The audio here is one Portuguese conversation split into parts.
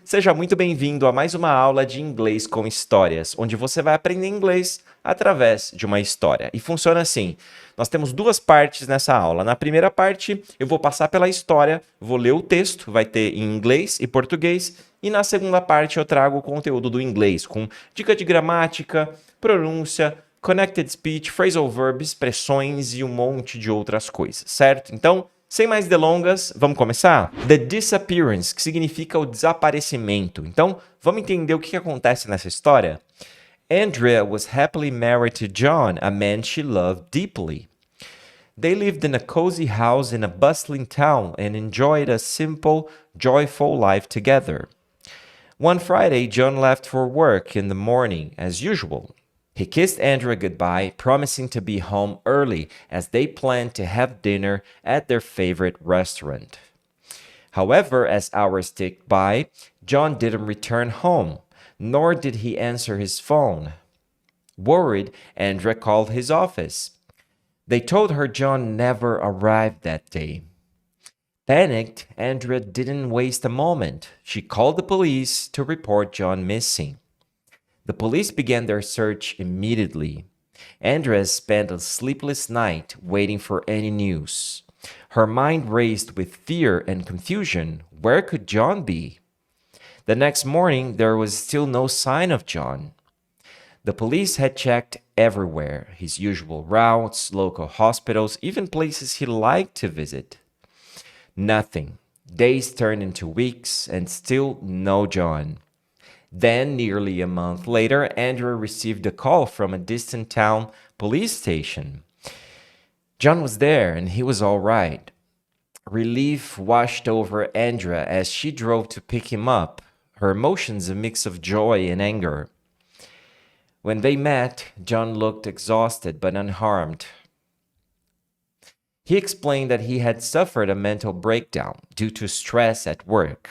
Seja muito bem-vindo a mais uma aula de inglês com histórias, onde você vai aprender inglês através de uma história. E funciona assim: nós temos duas partes nessa aula. Na primeira parte, eu vou passar pela história, vou ler o texto, vai ter em inglês e português, e na segunda parte eu trago o conteúdo do inglês, com dica de gramática, pronúncia, connected speech, phrasal verb, expressões e um monte de outras coisas, certo? Então, sem mais delongas, vamos começar? The disappearance, que significa o desaparecimento. Então, vamos entender o que acontece nessa história? Andrea was happily married to John, a man she loved deeply. They lived in a cozy house in a bustling town and enjoyed a simple, joyful life together. One Friday, John left for work in the morning, as usual. He kissed Andrea goodbye, promising to be home early as they planned to have dinner at their favorite restaurant. However, as hours ticked by, John didn't return home, nor did he answer his phone. Worried, Andrea called his office. They told her John never arrived that day. Panicked, Andrea didn't waste a moment. She called the police to report John missing. The police began their search immediately. Andrea spent a sleepless night waiting for any news. Her mind raced with fear and confusion. Where could John be? The next morning, there was still no sign of John. The police had checked everywhere, his usual routes, local hospitals, even places he liked to visit. Nothing. Days turned into weeks, and still no John. Then, nearly a month later, Andrea received a call from a distant town police station. John was there, and he was all right. Relief washed over Andrea as she drove to pick him up, her emotions a mix of joy and anger. When they met, John looked exhausted but unharmed. He explained that he had suffered a mental breakdown due to stress at work.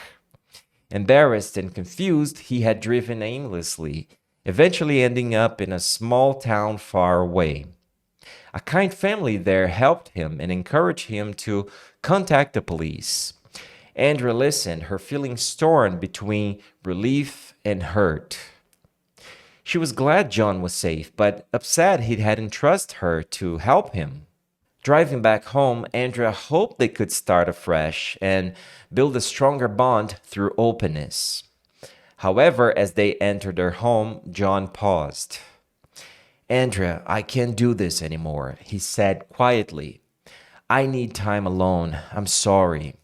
Embarrassed and confused, he had driven aimlessly, eventually ending up in a small town far away. A kind family there helped him and encouraged him to contact the police. Andrea listened, her feelings torn between relief and hurt. She was glad John was safe, but upset he hadn't trusted her to help him. Driving back home, Andrea hoped they could start afresh and build a stronger bond through openness. However, as they entered their home, John paused. Andrea, I can't do this anymore, he said quietly. I need time alone. I'm sorry.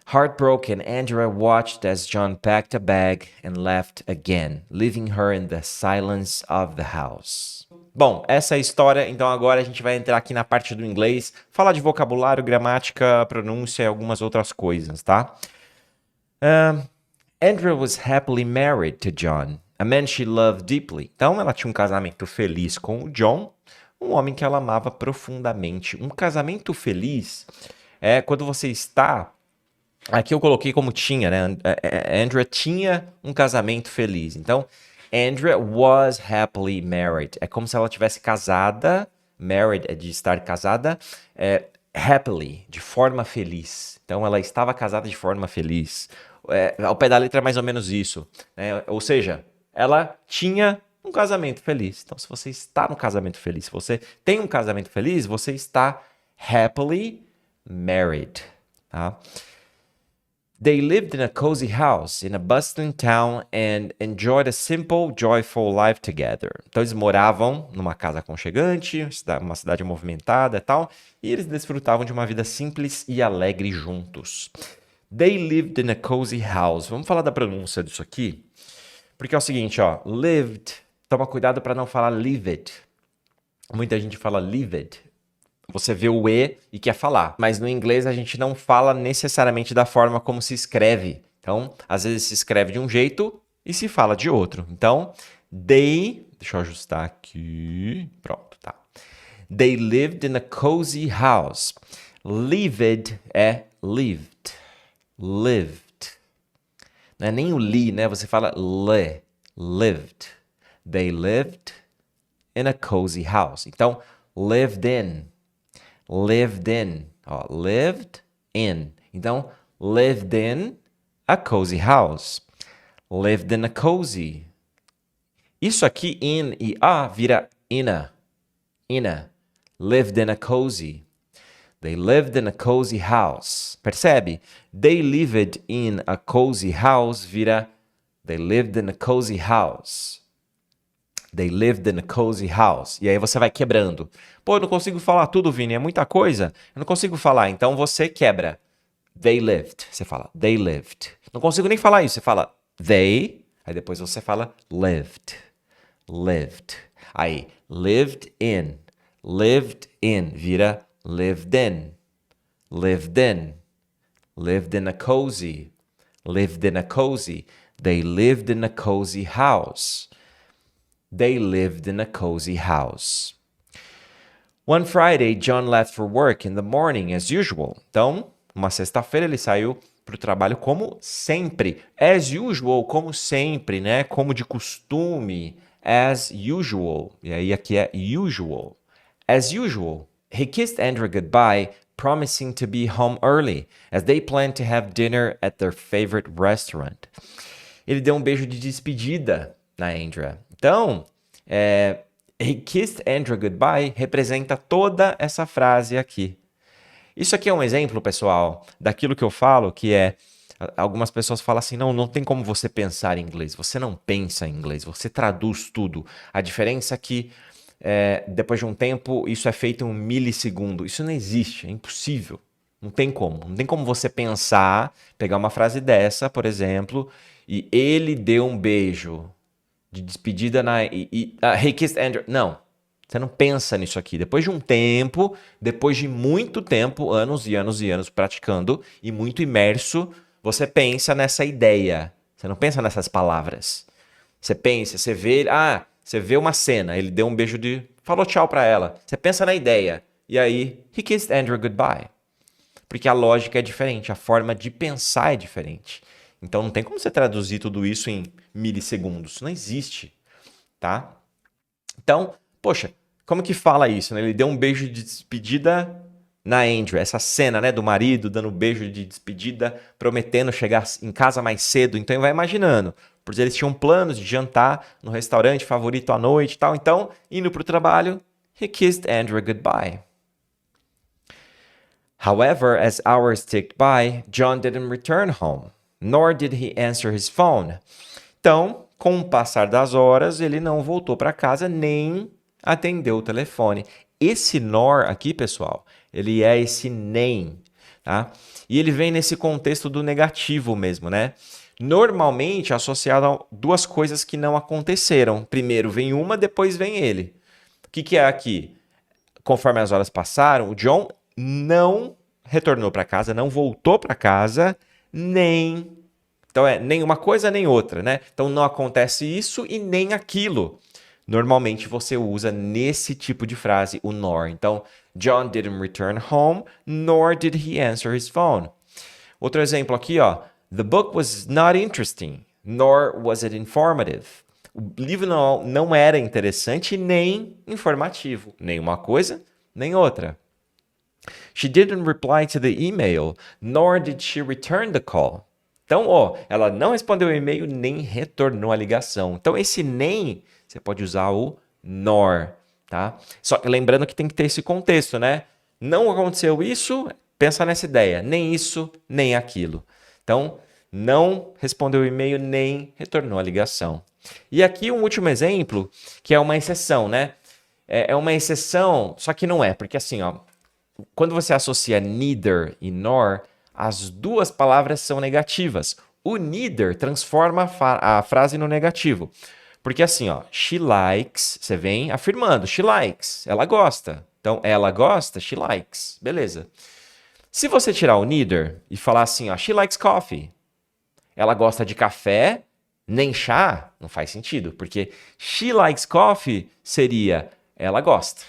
Heartbroken, Andrea watched as John packed a bag and left again, leaving her in the silence of the house. Bom, essa é a história, então agora a gente vai entrar aqui na parte do inglês, falar de vocabulário, gramática, pronúncia e algumas outras coisas, tá? Andrea was happily married to John, a man she loved deeply. Então ela tinha um casamento feliz com o John, um homem que ela amava profundamente. Um casamento feliz é quando você está... Aqui eu coloquei como tinha, né? Andrea tinha um casamento feliz. Então, Andrea was happily married. É como se ela tivesse casada. Married é de estar casada. Happily, de forma feliz. Então, ela estava casada de forma feliz. Ao pé da letra é mais ou menos isso. Né? Ou seja, ela tinha um casamento feliz. Então, se você está no casamento feliz, se você tem um casamento feliz, você está happily married. Tá? They lived in a cozy house in a bustling town and enjoyed a simple, joyful life together. Então eles moravam numa casa aconchegante, uma cidade movimentada e tal, e eles desfrutavam de uma vida simples e alegre juntos. They lived in a cozy house. Vamos falar da pronúncia disso aqui? Porque é o seguinte, ó, lived, toma cuidado para não falar lived. Muita gente fala lived. Você vê o E e quer falar. Mas no inglês a gente não fala necessariamente da forma como se escreve. Então, às vezes se escreve de um jeito e se fala de outro. Então, they... Deixa eu ajustar aqui. Pronto, tá. They lived in a cozy house. Lived é lived. Lived. Não é nem o li, né? Você fala le. Lived. They lived in a cozy house. Então, lived in. Lived in. Ó, lived in. Então, lived in a cozy house. Lived in a cozy. Isso aqui, in e a, vira inna. Inna. Lived in a cozy. They lived in a cozy house. Percebe? They lived in a cozy house vira they lived in a cozy house. They lived in a cozy house. E aí você vai quebrando. Pô, eu não consigo falar tudo, Vini, é muita coisa. Eu não consigo falar, então você quebra. They lived. Você fala, they lived. Não consigo nem falar isso. Você fala, they. Aí depois você fala, lived. Lived. Aí, lived in. Lived in vira lived in. Lived in. Lived in a cozy. Lived in a cozy. They lived in a cozy house. They lived in a cozy house. One Friday, John left for work in the morning as usual. Então, uma sexta-feira ele saiu para o trabalho como sempre. As usual, como sempre, né? Como de costume. As usual. E aí aqui é usual. As usual. He kissed Andrew goodbye, promising to be home early, as they planned to have dinner at their favorite restaurant. Ele deu um beijo de despedida na Andrea. Então, he kissed Andrew goodbye representa toda essa frase aqui. Isso aqui é um exemplo, pessoal, daquilo que eu falo, que é... Algumas pessoas falam assim, não tem como você pensar em inglês. Você não pensa em inglês, você traduz tudo. A diferença é que, depois de um tempo, isso é feito em 1 milissegundo. Isso não existe, é impossível. Não tem como. Não tem como você pensar, pegar uma frase dessa, por exemplo, e ele deu um beijo de despedida He kissed Andrew. Não, você não pensa nisso aqui. Depois de um tempo, depois de muito tempo, anos e anos e anos praticando e muito imerso, você pensa nessa ideia. Você não pensa nessas palavras. Você pensa, você vê uma cena, ele deu um beijo falou tchau pra ela. Você pensa na ideia. E aí, he kissed Andrew goodbye. Porque a lógica é diferente, a forma de pensar é diferente. Então não tem como você traduzir tudo isso em milissegundos. Não existe, tá? Então, poxa, como que fala isso, né? Ele deu um beijo de despedida na Andrew. Essa cena, né, do marido dando um beijo de despedida, prometendo chegar em casa mais cedo. Então, vai imaginando. Porque eles tinham planos de jantar no restaurante favorito à noite e tal. Então, indo pro trabalho, he kissed Andrew goodbye. However, as hours ticked by, John didn't return home, nor did he answer his phone. Então, com o passar das horas, ele não voltou para casa nem atendeu o telefone. Esse nor aqui, pessoal, ele é esse nem, tá? E ele vem nesse contexto do negativo mesmo, né? Normalmente associado a duas coisas que não aconteceram. Primeiro vem uma, depois vem ele. O que é aqui? Conforme as horas passaram, o John não retornou para casa, não voltou para casa, nem... Então, nem uma coisa nem outra, né? Então, não acontece isso e nem aquilo. Normalmente, você usa nesse tipo de frase o nor. Então, John didn't return home, nor did he answer his phone. Outro exemplo aqui, ó. The book was not interesting, nor was it informative. O livro não era interessante nem informativo. Nem uma coisa, nem outra. She didn't reply to the email, nor did she return the call. Então, ela não respondeu o e-mail nem retornou a ligação. Então, esse nem, você pode usar o nor, tá? Só que lembrando que tem que ter esse contexto, né? Não aconteceu isso, pensa nessa ideia. Nem isso, nem aquilo. Então, não respondeu o e-mail nem retornou a ligação. E aqui um último exemplo, que é uma exceção, né? É uma exceção, só que não é, porque assim, ó, quando você associa neither e nor, as duas palavras são negativas. O neither transforma a frase no negativo. Porque assim, ó, she likes, você vem afirmando, she likes, ela gosta. Então, ela gosta, she likes, beleza. Se você tirar o neither e falar assim, ó, she likes coffee, ela gosta de café, nem chá, não faz sentido, porque she likes coffee seria, ela gosta.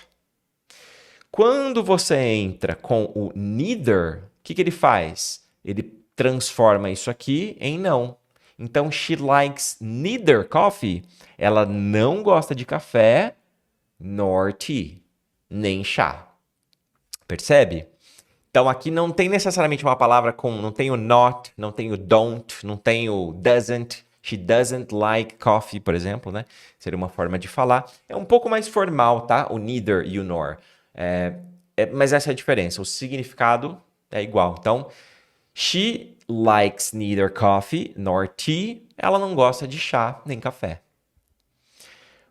Quando você entra com o neither, o que ele faz? Ele transforma isso aqui em não. Então, she likes neither coffee. Ela não gosta de café, nor tea, nem chá. Percebe? Então aqui não tem necessariamente uma palavra com, não tem o not, não tem o don't, não tem o doesn't. She doesn't like coffee, por exemplo, né? Seria uma forma de falar. É um pouco mais formal, tá? O neither e o nor. Mas essa é a diferença. O significado é igual. Então, she likes neither coffee nor tea. Ela não gosta de chá nem café.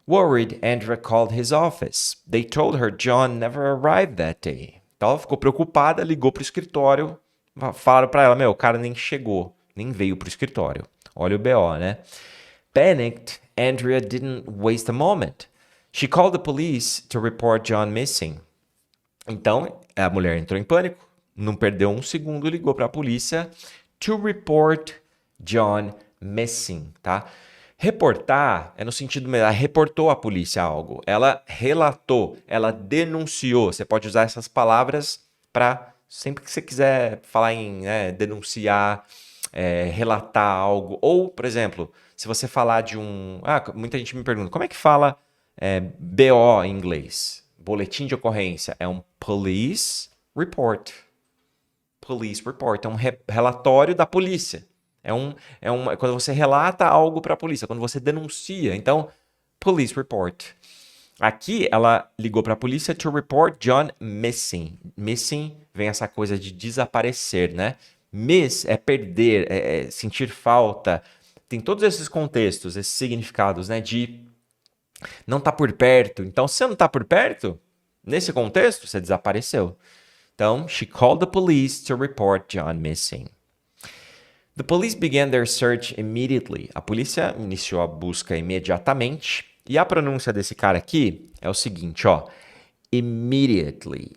Worried, Andrea called his office. They told her John never arrived that day. Então ela ficou preocupada, ligou pro escritório, falaram para ela, o cara nem chegou, nem veio pro escritório. Olha o BO, né? Panicked, Andrea didn't waste a moment. She called the police to report John missing. Então, a mulher entrou em pânico, não perdeu um segundo, ligou para a polícia to report John missing, tá? Reportar é no sentido mesmo, ela reportou à polícia algo, ela relatou, ela denunciou. Você pode usar essas palavras para sempre que você quiser falar em denunciar, relatar algo. Ou, por exemplo, se você falar de um... muita gente me pergunta, como é que fala BO em inglês? Boletim de ocorrência. É um police report. Police report. É um relatório da polícia. É quando você relata algo para a polícia, quando você denuncia. Então, police report. Aqui, ela ligou para a polícia to report John missing. Missing vem essa coisa de desaparecer, né? Miss é perder, é sentir falta. Tem todos esses contextos, esses significados, né? De não tá por perto. Então, se você não tá por perto, nesse contexto, você desapareceu. Então, she called the police to report John missing. The police began their search immediately. A polícia iniciou a busca imediatamente. E a pronúncia desse cara aqui é o seguinte, ó. Immediately.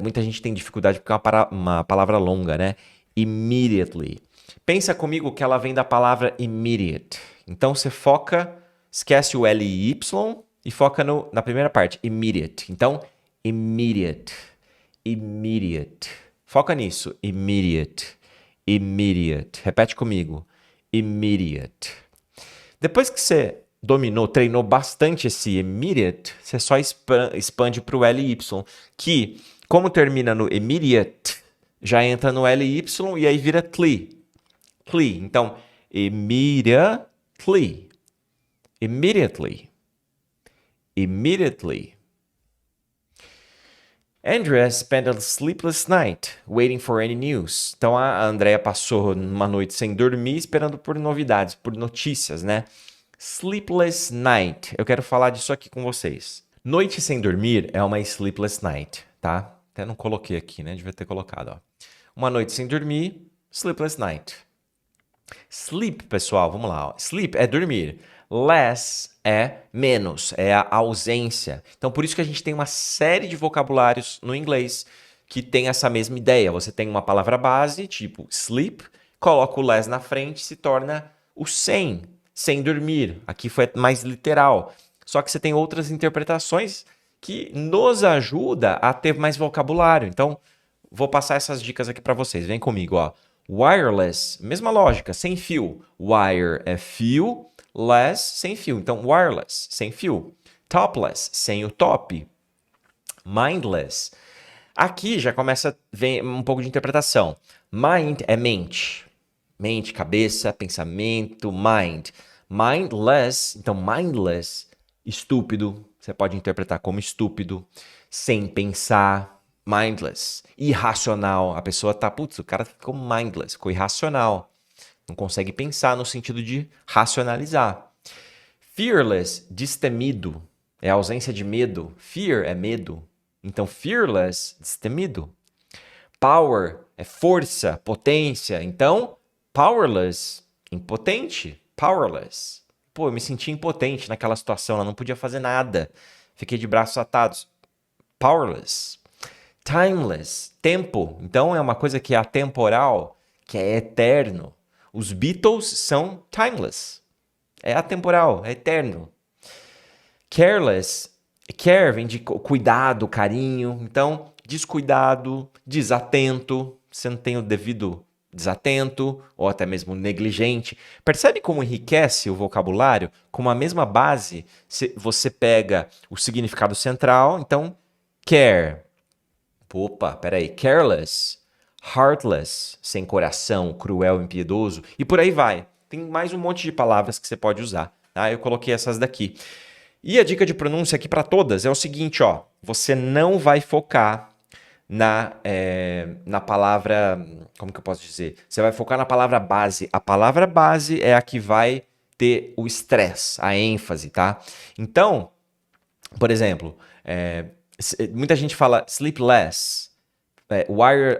Muita gente tem dificuldade porque é uma palavra longa, né? Immediately. Pensa comigo que ela vem da palavra immediate. Então você foca, esquece o L e Y e foca na primeira parte, immediate. Então, immediate. Immediate. Foca nisso, immediate. Immediate. Repete comigo. Immediate. Depois que você treinou bastante esse immediate, você só expande para o LY, que, como termina no immediate, já entra no LY e aí vira tli. Tli. Então, immediately. Immediately. Immediately. Andrea spent a sleepless night waiting for any news. Então a Andrea passou uma noite sem dormir esperando por novidades, por notícias, né? Sleepless night. Eu quero falar disso aqui com vocês. Noite sem dormir é uma sleepless night, tá? Até não coloquei aqui, né? Devia ter colocado, ó. Uma noite sem dormir, sleepless night. Sleep, pessoal, vamos lá, ó. Sleep é dormir. Less é menos, é a ausência. Então, por isso que a gente tem uma série de vocabulários no inglês que tem essa mesma ideia. Você tem uma palavra base, tipo sleep, coloca o less na frente, se torna o sem dormir. Aqui foi mais literal. Só que você tem outras interpretações que nos ajuda a ter mais vocabulário. Então, vou passar essas dicas aqui para vocês. Vem comigo, ó. Wireless, mesma lógica, sem fio. Wire é fio, less, sem fio. Então, wireless, sem fio. Topless, sem o top. Mindless. Aqui já começa a ver um pouco de interpretação. Mind é mente. Mente, cabeça, pensamento, mind. Mindless, então mindless, estúpido. Você pode interpretar como estúpido. Sem pensar. Mindless. Irracional. A pessoa tá, o cara ficou mindless, ficou irracional. Não consegue pensar no sentido de racionalizar. Fearless, destemido. É a ausência de medo. Fear é medo. Então, fearless, destemido. Power é força, potência. Então, powerless, impotente. Powerless. Eu me senti impotente naquela situação. Eu não podia fazer nada. Fiquei de braços atados. Powerless. Timeless, tempo. Então é uma coisa que é atemporal, que é eterno. Os Beatles são timeless. É atemporal, é eterno. Careless, care vem de cuidado, carinho. Então, descuidado, desatento. Você não tem o devido desatento ou até mesmo negligente. Percebe como enriquece o vocabulário? Com a mesma base, você pega o significado central. Então, care. Opa, peraí. Careless, heartless, sem coração, cruel, impiedoso, e por aí vai. Tem mais um monte de palavras que você pode usar, tá? Eu coloquei essas daqui. E a dica de pronúncia aqui para todas é o seguinte, ó. Você não vai focar na palavra... Como que eu posso dizer? Você vai focar na palavra base. A palavra base é a que vai ter o estresse, a ênfase, tá? Então, por exemplo, muita gente fala sleepless,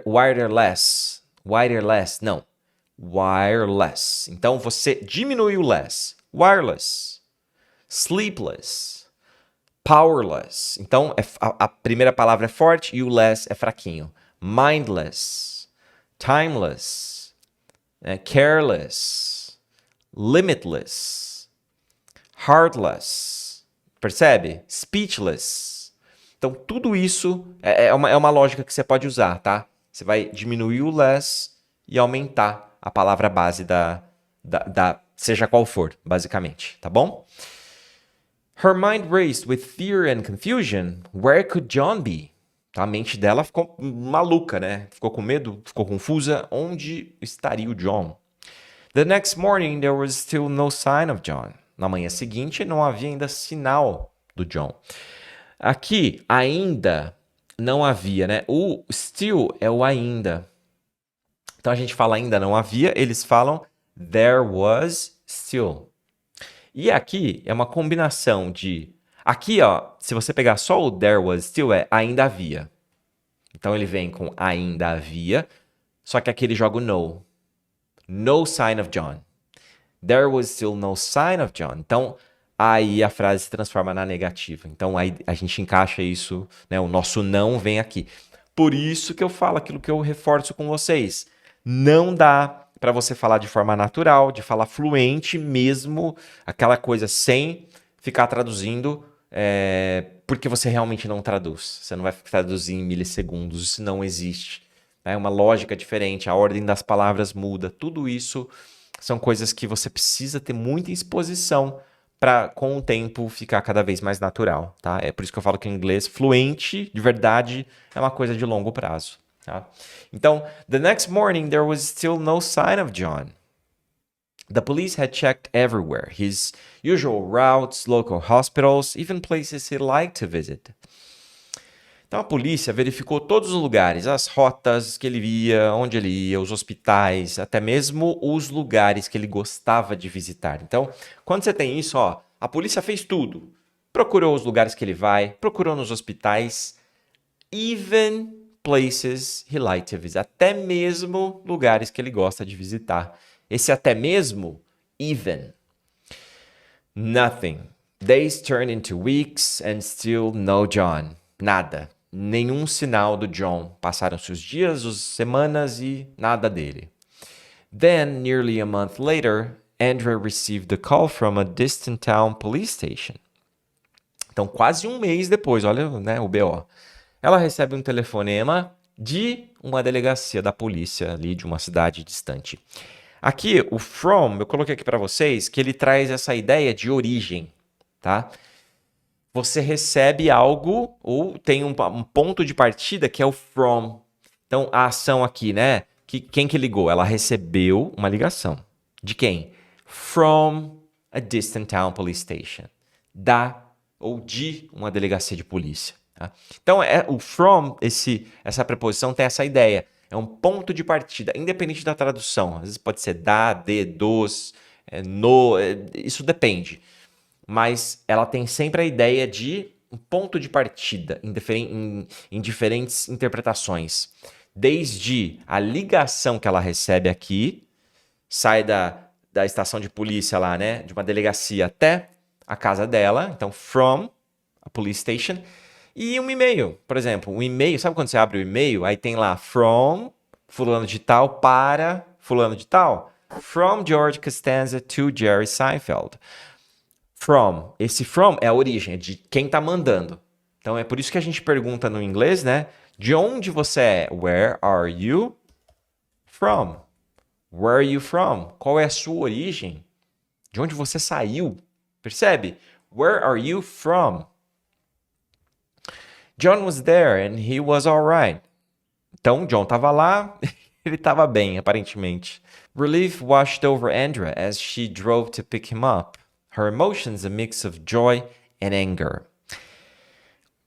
wireless, não, wireless. Então, você diminui o less. Wireless, sleepless, powerless. Então, a primeira palavra é forte e o less é fraquinho. Mindless, timeless, careless, limitless, heartless. Percebe? Speechless. Então, tudo isso é uma lógica que você pode usar, tá? Você vai diminuir o less e aumentar a palavra base seja qual for, basicamente, tá bom? Her mind raced with fear and confusion. Where could John be? A mente dela ficou maluca, né? Ficou com medo, ficou confusa. Onde estaria o John? The next morning, there was still no sign of John. Na manhã seguinte, não havia ainda sinal do John. Aqui, ainda não havia, né? O still é o ainda. Então, a gente fala ainda não havia, eles falam there was still. E aqui é uma combinação de... Aqui, ó, se você pegar só o there was still, é ainda havia. Então, ele vem com ainda havia, só que aqui ele joga o no. No sign of John. There was still no sign of John. Então, aí a frase se transforma na negativa. Então, aí a gente encaixa isso, né? O nosso não vem aqui. Por isso que eu falo aquilo que eu reforço com vocês. Não dá para você falar de forma natural, de falar fluente mesmo, aquela coisa sem ficar traduzindo, porque você realmente não traduz. Você não vai traduzir em milissegundos, isso não existe. É uma lógica diferente, a ordem das palavras muda, tudo isso são coisas que você precisa ter muita exposição para, com o tempo, ficar cada vez mais natural, tá? É por isso que eu falo que o inglês fluente, de verdade, é uma coisa de longo prazo, tá? Então, the next morning there was still no sign of John. The police had checked everywhere, his usual routes, local hospitals, even places he liked to visit. Então a polícia verificou todos os lugares, as rotas que ele ia, onde ele ia, os hospitais, até mesmo os lugares que ele gostava de visitar. Então, quando você tem isso, ó, a polícia fez tudo. Procurou os lugares que ele vai, procurou nos hospitais, even places he liked to visit, até mesmo lugares que ele gosta de visitar. Esse até mesmo, even. Nothing. Days turned into weeks and still no John. Nada. Nenhum sinal do John. Passaram-se os dias, as semanas e nada dele. Then, nearly a month later, Andrea received a call from a distant town police station. Então, quase um mês depois, olha, né, o BO. Ela recebe um telefonema de uma delegacia da polícia ali de uma cidade distante. Aqui, o from, eu coloquei aqui para vocês que ele traz essa ideia de origem, tá? Você recebe algo ou tem um ponto de partida que é o from. Então, a ação aqui, né? Quem que ligou? Ela recebeu uma ligação. De quem? From a distant town police station. Da ou de uma delegacia de polícia. Tá? Então, o from, essa preposição tem essa ideia. É um ponto de partida, independente da tradução. Às vezes pode ser da, de, dos, no, isso depende. Mas ela tem sempre a ideia de um ponto de partida em diferentes interpretações. Desde a ligação que ela recebe aqui, sai da estação de polícia lá, né? De uma delegacia até a casa dela. Então, from a police station. E um e-mail, por exemplo. Um e-mail, sabe quando você abre o e-mail? Aí tem lá, from fulano de tal para fulano de tal. From George Costanza to Jerry Seinfeld. From. Esse from é a origem, é de quem tá mandando. Então é por isso que a gente pergunta no inglês, né? De onde você é? Where are you from? Where are you from? Qual é a sua origem? De onde você saiu? Percebe? Where are you from? John was there and he was all right. Então, John tava lá, ele tava bem, aparentemente. Relief washed over Andrea as she drove to pick him up. Her emotions a mix of joy and anger.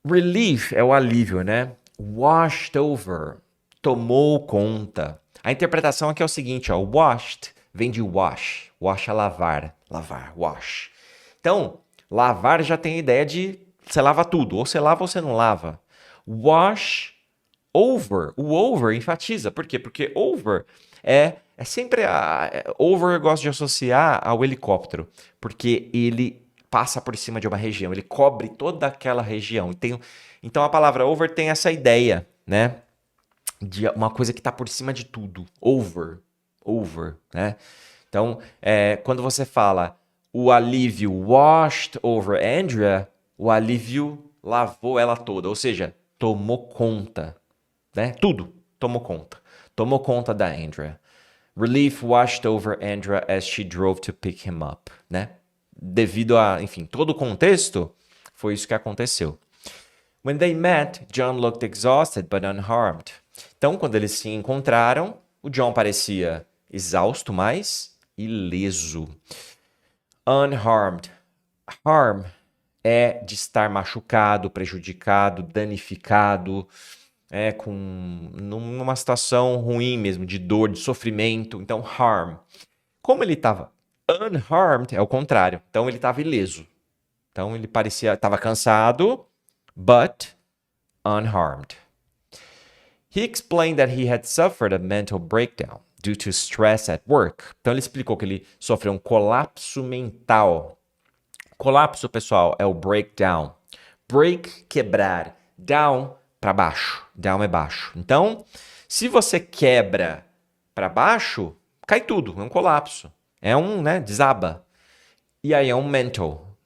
Relief é o alívio, né? Washed over, tomou conta. A interpretação aqui é o seguinte, ó, washed vem de wash. Wash é lavar, lavar, wash. Então, lavar já tem a ideia de você lava tudo, ou você lava ou você não lava. Wash over, o over enfatiza. Por quê? Porque over é sempre over eu gosto de associar ao helicóptero, porque ele passa por cima de uma região, ele cobre toda aquela região. Então a palavra over tem essa ideia, né? De uma coisa que está por cima de tudo. Over, né? Então, quando você fala o alívio washed over Andrea, o alívio lavou ela toda, ou seja, tomou conta, né? Tudo tomou conta. Tomou conta da Andrea. Relief washed over Andrea as she drove to pick him up, né? Devido a, enfim, todo o contexto, foi isso que aconteceu. When they met, John looked exhausted but unharmed. Então, quando eles se encontraram, o John parecia exausto, mas ileso. Unharmed. Harm é de estar machucado, prejudicado, danificado, numa situação ruim mesmo, de dor, de sofrimento. Então, harm. Como ele estava unharmed, é o contrário. Então, ele estava ileso. Então, ele estava cansado, but unharmed. He explained that he had suffered a mental breakdown due to stress at work. Então, ele explicou que ele sofreu um colapso mental. Colapso, pessoal, é o breakdown. Break, quebrar. Down, para baixo. Down é baixo. Então, se você quebra para baixo, cai tudo. É um colapso. É desaba. E aí é um mental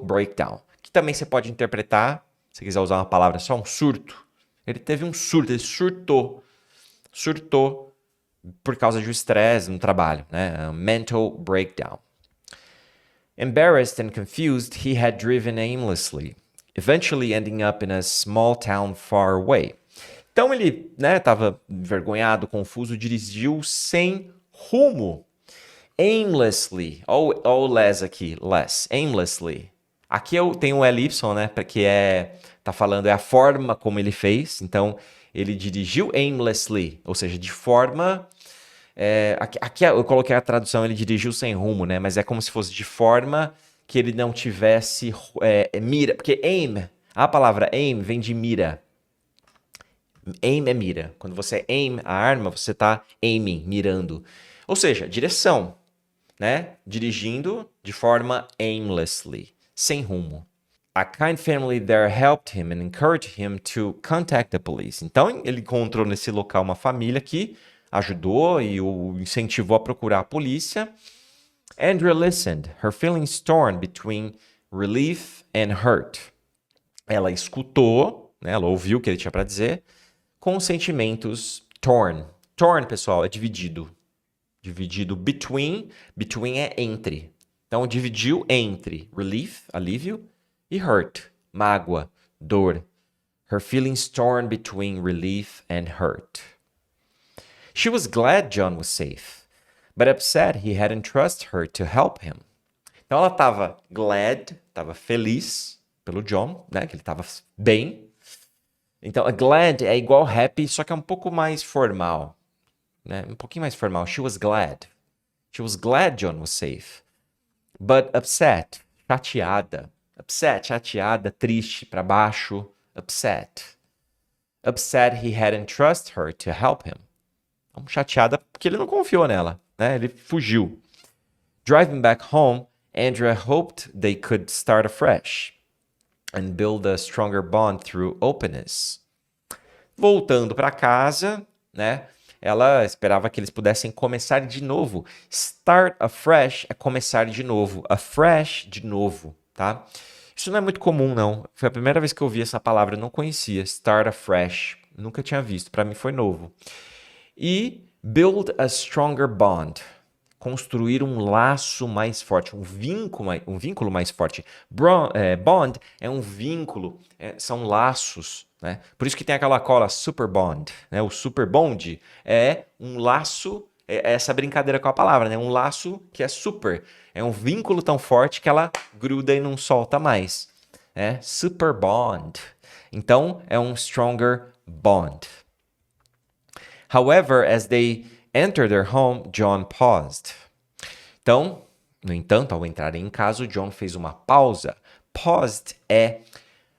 breakdown. Que também você pode interpretar, se quiser usar uma palavra só, um surto. Ele teve um surto, ele surtou. Surtou por causa de um estresse no trabalho, né? Mental breakdown. Embarrassed and confused, he had driven aimlessly, eventually ending up in a small town far away. Então ele, estava envergonhado, confuso, dirigiu sem rumo. Aimlessly. Olha o less aqui, less. Aimlessly. Aqui eu tenho o LY, né? Porque tá falando a forma como ele fez. Então, ele dirigiu aimlessly, ou seja, de forma... aqui eu coloquei a tradução, ele dirigiu sem rumo, né? Mas é como se fosse de forma que ele não tivesse mira. Porque a palavra aim vem de mira. Aim é mira. Quando você aim a arma, você tá aiming, mirando. Ou seja, direção, né? Dirigindo de forma aimlessly, sem rumo. A kind family there helped him and encouraged him to contact the police. Então, ele encontrou nesse local uma família que ajudou e o incentivou a procurar a polícia. Andrea listened, her feelings torn between relief and hurt. Ela escutou, né? Ela ouviu o que ele tinha para dizer, com sentimentos torn. Torn, pessoal, é dividido. Dividido between é entre. Então, dividiu entre relief, alívio, e hurt, mágoa, dor. Her feelings torn between relief and hurt. She was glad John was safe, but upset he hadn't trusted her to help him. Então, ela estava glad, estava feliz pelo John, né? Que ele estava bem. Então, a glad é igual happy, só que é um pouco mais formal. Né? Um pouquinho mais formal. She was glad. She was glad John was safe. But upset, chateada. Upset, chateada, triste, para baixo. Upset. Upset he hadn't trusted her to help him. Então, chateada porque ele não confiou nela, né? Ele fugiu. Driving back home, Andrea hoped they could start afresh and build a stronger bond through openness. Voltando para casa, né? Ela esperava que eles pudessem começar de novo. Start afresh é começar de novo. Afresh, de novo, tá? Isso não é muito comum, não. Foi a primeira vez que eu ouvi essa palavra, eu não conhecia. Start afresh. Nunca tinha visto, para mim foi novo. E build a stronger bond. construir um laço mais forte, um vínculo mais forte. Bond é um vínculo, são laços, né? Por isso que tem aquela cola Super Bond, né? O Super Bond é um laço, é essa brincadeira com a palavra, né? Um laço que é super, é um vínculo tão forte que ela gruda e não solta mais, né? Super Bond. Então é um stronger bond. However, as they entered their home, John paused. Então, no entanto, ao entrarem em casa, John fez uma pausa. Paused é...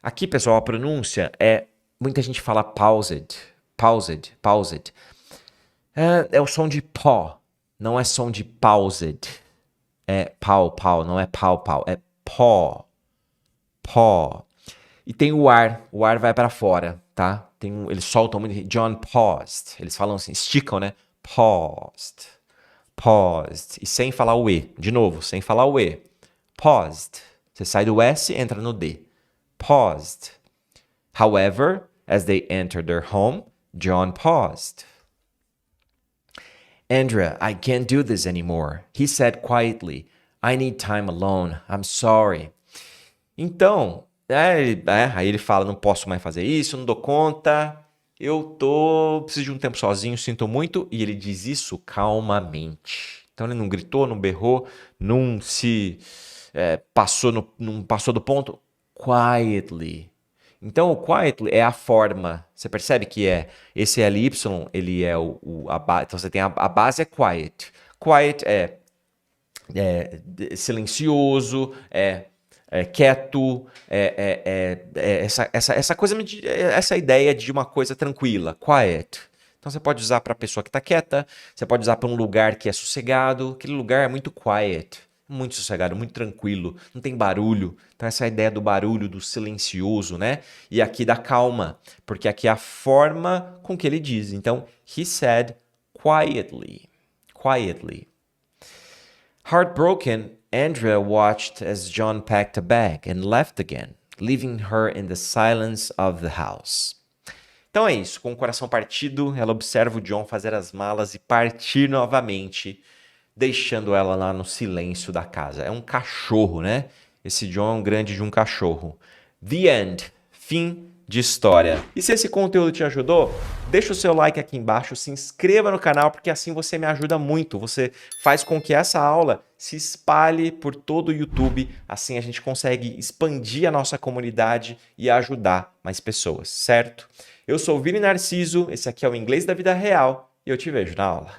Aqui, pessoal, a pronúncia é... Muita gente fala paused, paused, paused. É o som de pó, não é som de paused. É pau, pau, não é pau, pau, é pó, pó. E tem o ar vai para fora, tá? Eles soltam muito. John paused. Eles falam assim, esticam, né? Paused. Paused. E sem falar o E. De novo, sem falar o E. Paused. Você sai do S e entra no D. Paused. However, as they entered their home, John paused. Andrea, I can't do this anymore. He said quietly, I need time alone. I'm sorry. Então, aí ele fala, não posso mais fazer isso, não dou conta, preciso de um tempo sozinho, sinto muito, e ele diz isso calmamente. Então ele não gritou, não berrou, não se não passou do ponto, quietly. Então o quietly é a forma, você percebe que esse LY, ele é a base, então você tem a base é quiet. Quiet é silencioso, quieto, essa coisa, essa ideia de uma coisa tranquila, quiet. Então você pode usar para a pessoa que está quieta, você pode usar para um lugar que é sossegado, aquele lugar é muito quiet, muito sossegado, muito tranquilo, não tem barulho. Então essa ideia do barulho, do silencioso, né? E aqui da calma, porque aqui é a forma com que ele diz. Então, he said quietly, quietly. Heartbroken, Andrea watched as John packed a bag and left again, leaving her in the silence of the house. Então é isso, com o coração partido, ela observa o John fazer as malas e partir novamente, deixando ela lá no silêncio da casa. É um cachorro, né? Esse John é um grande de um cachorro. The end. Fim de história. E se esse conteúdo te ajudou, deixa o seu like aqui embaixo, se inscreva no canal, porque assim você me ajuda muito. Você faz com que essa aula se espalhe por todo o YouTube, assim a gente consegue expandir a nossa comunidade e ajudar mais pessoas, certo? Eu sou o Vini Narciso, esse aqui é o Inglês da Vida Real e eu te vejo na aula.